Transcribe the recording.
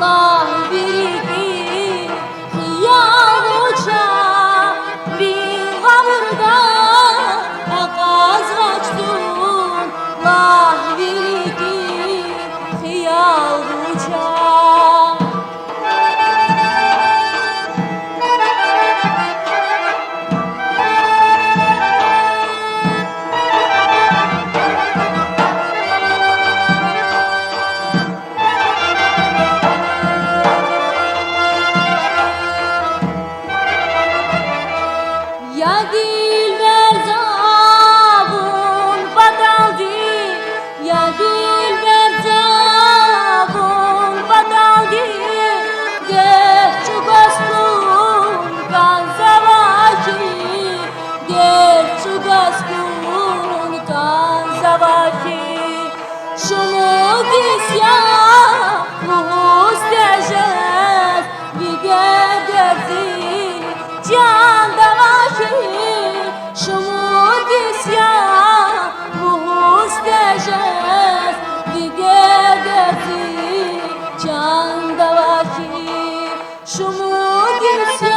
Allah birigi hiyal uça bir kavurda akaz kaçtun Allah birigi hiyal uça. Ya dilber zabun badaldi, ya dilber zabun badaldi, gerçi gaspun kan zavaki, gerçi gaspun kan zavaki, şunu disya muhus dejes, biger derdi can davaki, şunu disya muhus dejes, biger derdi can davaki, şunu disya